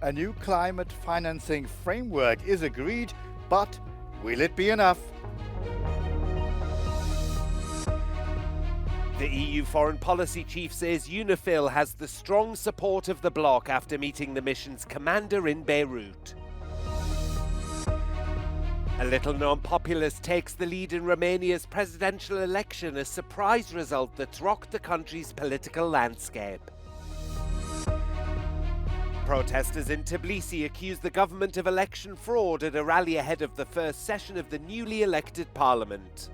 A new climate financing framework is agreed, but will it be enough? The EU foreign policy chief says UNIFIL has the strong support of the bloc after meeting the mission's commander in Beirut. A little-known populist takes the lead in Romania's presidential election, a surprise result that's rocked the country's political landscape. Protesters in Tbilisi accuse the government of election fraud at a rally ahead of the first session of the newly elected parliament.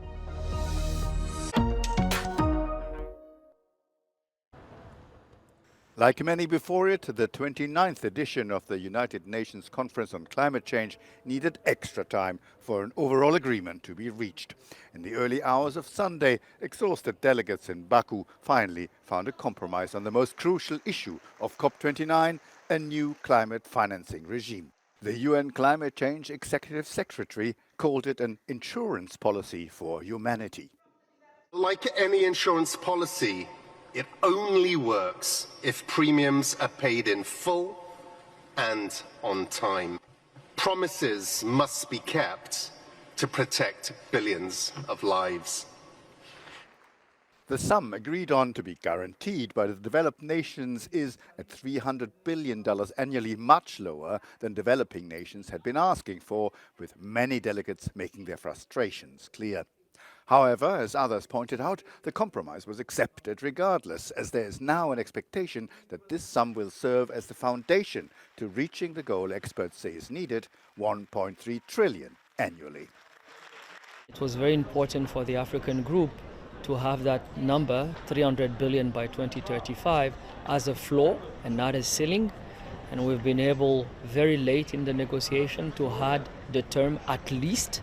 Like many before it, the 29th edition of the United Nations Conference on Climate Change needed extra time for an overall agreement to be reached. In the early hours of Sunday, exhausted delegates in Baku finally found a compromise on the most crucial issue of COP29, a new climate financing regime. The UN Climate Change Executive Secretary called it an insurance policy for humanity. Like any insurance policy, it only works if premiums are paid in full and on time. Promises must be kept to protect billions of lives. The sum agreed on to be guaranteed by the developed nations is at $300 billion annually, much lower than developing nations had been asking for, with many delegates making their frustrations clear. However, as others pointed out, the compromise was accepted regardless, as there is now an expectation that this sum will serve as the foundation to reaching the goal experts say is needed, 1.3 trillion annually. It was very important for the African group to have that number, 300 billion by 2035, as a floor and not a ceiling. And we've been able, very late in the negotiation, to add the term at least,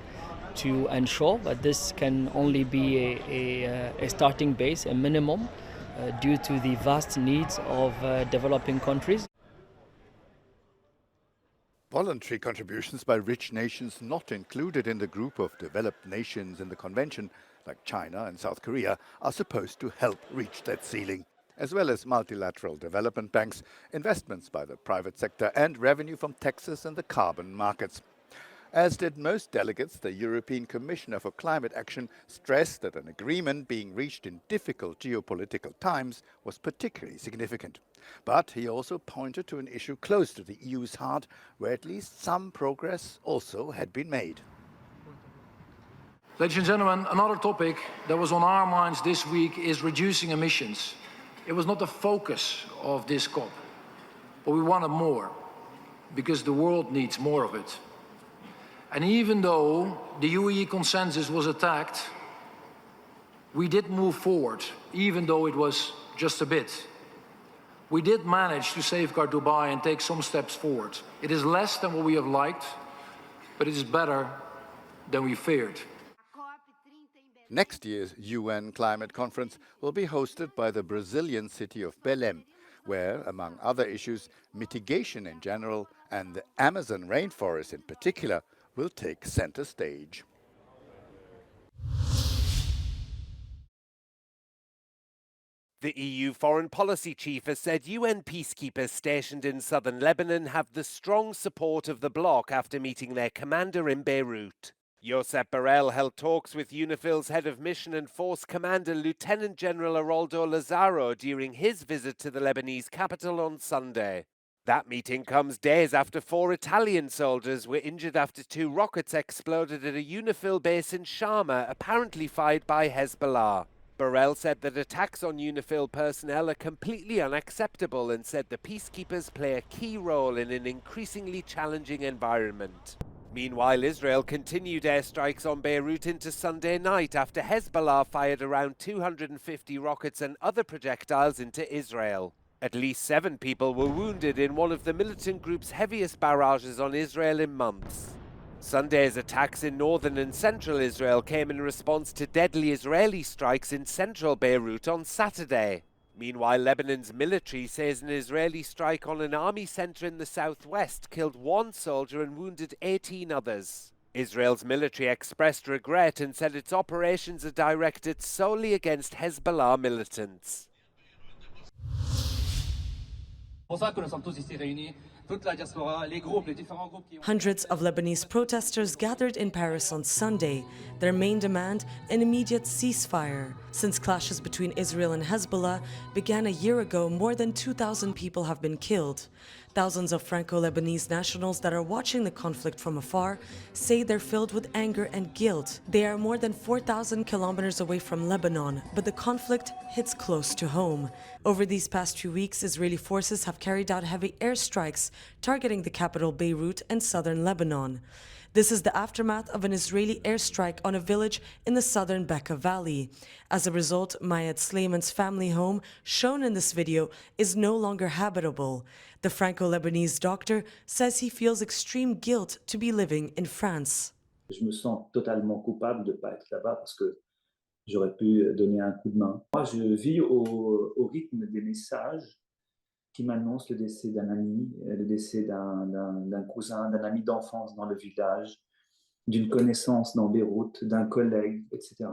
to ensure that this can only be a starting base, a minimum, due to the vast needs of developing countries. Voluntary contributions by rich nations not included in the group of developed nations in the convention, like China and South Korea, are supposed to help reach that ceiling, as well as multilateral development banks, investments by the private sector, and revenue from taxes and the carbon markets. As did most delegates, the European Commissioner for Climate Action stressed that an agreement being reached in difficult geopolitical times was particularly significant. But he also pointed to an issue close to the EU's heart, where at least some progress also had been made. Ladies and gentlemen, another topic that was on our minds this week is reducing emissions. It was not the focus of this COP, but we wanted more, because the world needs more of it. And even though the UE consensus was attacked, we did move forward, even though it was just a bit. We did manage to safeguard Dubai and take some steps forward. It is less than what we have liked, but it is better than we feared. Next year's UN climate conference will be hosted by the Brazilian city of Belém, where, among other issues, mitigation in general and the Amazon rainforest in particular will take center stage. The EU foreign policy chief has said UN peacekeepers stationed in southern Lebanon have the strong support of the bloc after meeting their commander in Beirut. Josep Borrell held talks with UNIFIL's head of mission and force commander, Lieutenant General Aroldo Lazaro, during his visit to the Lebanese capital on Sunday. That meeting comes days after 4 Italian soldiers were injured after 2 rockets exploded at a UNIFIL base in Sharma, apparently fired by Hezbollah. Borrell said that attacks on UNIFIL personnel are completely unacceptable and said the peacekeepers play a key role in an increasingly challenging environment. Meanwhile, Israel continued airstrikes on Beirut into Sunday night after Hezbollah fired around 250 rockets and other projectiles into Israel. At least 7 people were wounded in one of the militant group's heaviest barrages on Israel in months. Sunday's attacks in northern and central Israel came in response to deadly Israeli strikes in central Beirut on Saturday. Meanwhile, Lebanon's military says an Israeli strike on an army center in the southwest killed 1 soldier and wounded 18 others. Israel's military expressed regret and said its operations are directed solely against Hezbollah militants. Hundreds of Lebanese protesters gathered in Paris on Sunday. Their main demand, an immediate ceasefire. Since clashes between Israel and Hezbollah began a year ago, more than 2,000 people have been killed. Thousands of Franco-Lebanese nationals that are watching the conflict from afar say they're filled with anger and guilt. They are more than 4,000 kilometers away from Lebanon, but the conflict hits close to home. Over these past few weeks, Israeli forces have carried out heavy airstrikes targeting the capital Beirut and southern Lebanon. This is the aftermath of an Israeli airstrike on a village in the southern Bekaa Valley. As a result, Mayed Sleiman's family home, shown in this video, is no longer habitable. The Franco-Lebanese doctor says he feels extreme guilt to be living in France. Je me sens totalement coupable de ne pas être là-bas parce que j'aurais pu donner un coup de main. Moi, je vis au rythme des messages qui m'annoncent le décès d'un ami, le décès d'un cousin, d'un ami d'enfance dans le village, d'une connaissance dans Beyrouth, d'un collègue, etc.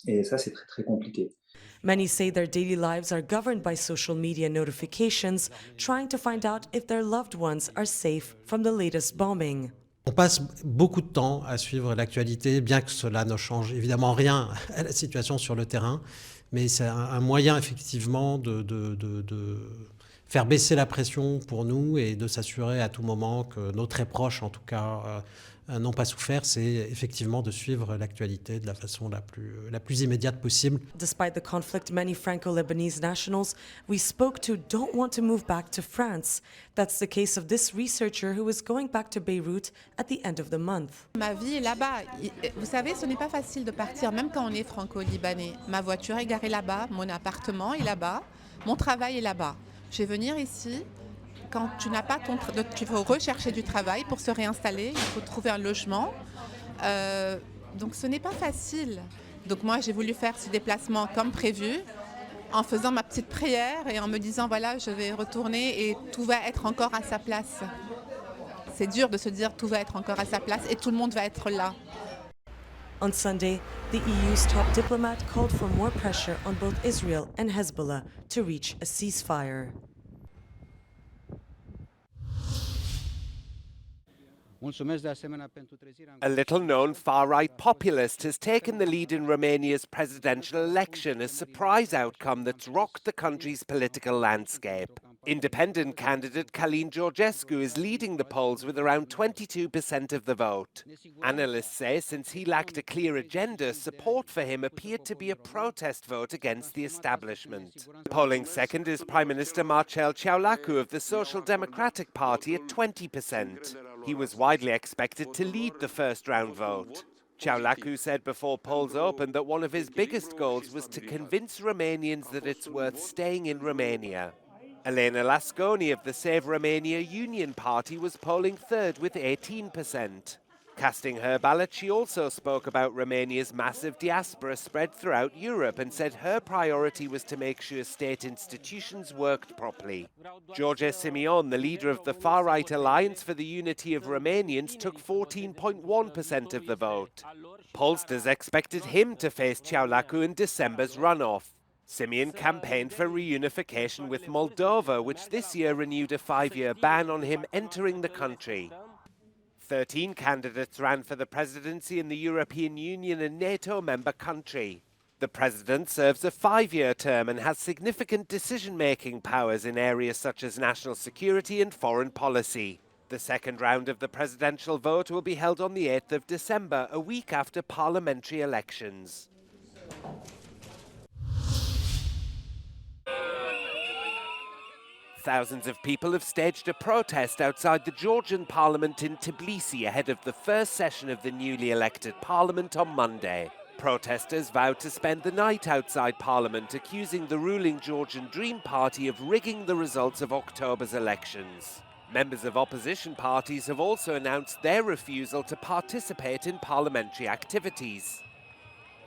Et ça, c'est très, très compliqué. Many say their daily lives are governed by social media notifications, trying to find out if their loved ones are safe from the latest bombing. On passe beaucoup de temps à suivre l'actualité, bien que cela ne change évidemment rien à la situation sur le terrain, mais c'est un moyen effectivement de faire baisser la pression pour nous et de s'assurer à tout moment que nos très proches, en tout cas, n'ont pas souffert. C'est effectivement de suivre l'actualité de la façon la plus immédiate possible. Despite the conflict, many Franco-Lebanese nationals we spoke to don't want to move back to France. That's the case of this researcher who is going back to Beirut at the end of the month. Ma vie est là-bas. Vous savez, ce n'est pas facile de partir, même quand on est franco-libanais. Ma voiture est garée là-bas, mon appartement est là-bas, mon travail est là-bas. Je vais venir ici. Quand tu n'as pas tu faut rechercher du travail pour se réinstaller, il faut trouver un logement. Donc ce n'est pas facile. Donc moi j'ai voulu faire ce déplacement comme prévu, en faisant ma petite prière et en me disant voilà, je vais retourner et tout va être encore à sa place. C'est dur de se dire tout va être encore à sa place et tout le monde va être là. On Sunday, the EU's top diplomat called for more pressure on both Israel and Hezbollah to reach a ceasefire. A little-known far-right populist has taken the lead in Romania's presidential election, a surprise outcome that's rocked the country's political landscape. Independent candidate Călin Georgescu is leading the polls with around 22% of the vote. Analysts say since he lacked a clear agenda, support for him appeared to be a protest vote against the establishment. Polling second is Prime Minister Marcel Ciolacu of the Social Democratic Party at 20%. He was widely expected to lead the first-round vote. Ciolacu said before polls opened that one of his biggest goals was to convince Romanians that it's worth staying in Romania. Elena Lasconi of the Save Romania Union Party was polling third with 18%. Casting her ballot, she also spoke about Romania's massive diaspora spread throughout Europe and said her priority was to make sure state institutions worked properly. George Simion, the leader of the far-right Alliance for the Unity of Romanians, took 14.1% of the vote. Pollsters expected him to face Ciolacu in December's runoff. Simion campaigned for reunification with Moldova, which this year renewed a 5-year ban on him entering the country. 13 candidates ran for the presidency in the European Union and NATO member country. The president serves a 5-year term and has significant decision-making powers in areas such as national security and foreign policy. The second round of the presidential vote will be held on the 8th of December, a week after parliamentary elections. Thousands of people have staged a protest outside the Georgian parliament in Tbilisi ahead of the first session of the newly elected parliament on Monday. Protesters vowed to spend the night outside parliament, accusing the ruling Georgian Dream Party of rigging the results of October's elections. Members of opposition parties have also announced their refusal to participate in parliamentary activities.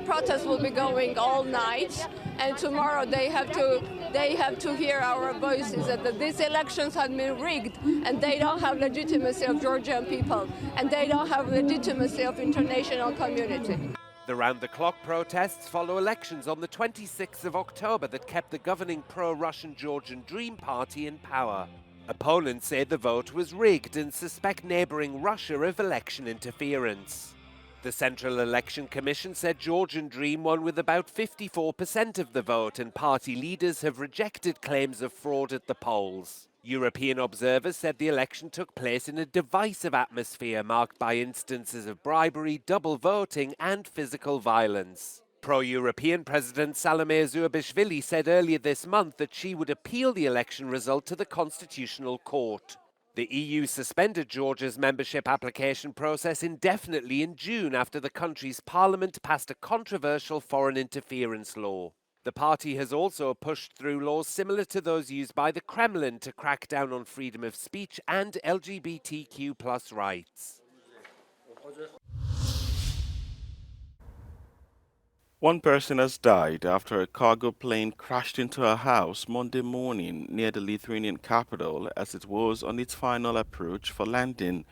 Protests will be going all night, and tomorrow they have to hear our voices that these elections have been rigged, and they don't have legitimacy of Georgian people, and they don't have legitimacy of international community. The round-the-clock protests follow elections on the 26th of October that kept the governing pro-Russian Georgian Dream Party in power. Opponents say the vote was rigged and suspect neighbouring Russia of election interference. The Central Election Commission said Georgian Dream won with about 54% of the vote, and party leaders have rejected claims of fraud at the polls. European observers said the election took place in a divisive atmosphere marked by instances of bribery, double voting and physical violence. Pro-European President Salome Zurabishvili said earlier this month that she would appeal the election result to the Constitutional Court. The EU suspended Georgia's membership application process indefinitely in June after the country's parliament passed a controversial foreign interference law. The party has also pushed through laws similar to those used by the Kremlin to crack down on freedom of speech and LGBTQ+ rights. One person has died after a cargo plane crashed into a house Monday morning near the Lithuanian capital as it was on its final approach for landing.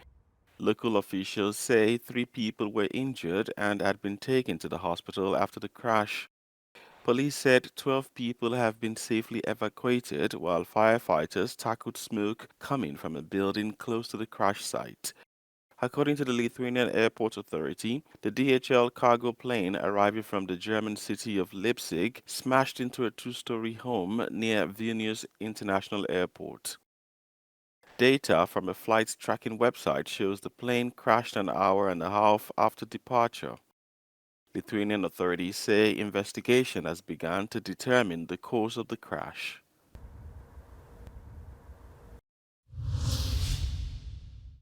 Local officials say 3 people were injured and had been taken to the hospital after the crash. Police said 12 people have been safely evacuated while firefighters tackled smoke coming from a building close to the crash site. According to the Lithuanian Airport Authority, the DHL cargo plane arriving from the German city of Leipzig smashed into a 2-story home near Vilnius International Airport. Data from a flight tracking website shows the plane crashed an hour and a half after departure. Lithuanian authorities say investigation has begun to determine the cause of the crash.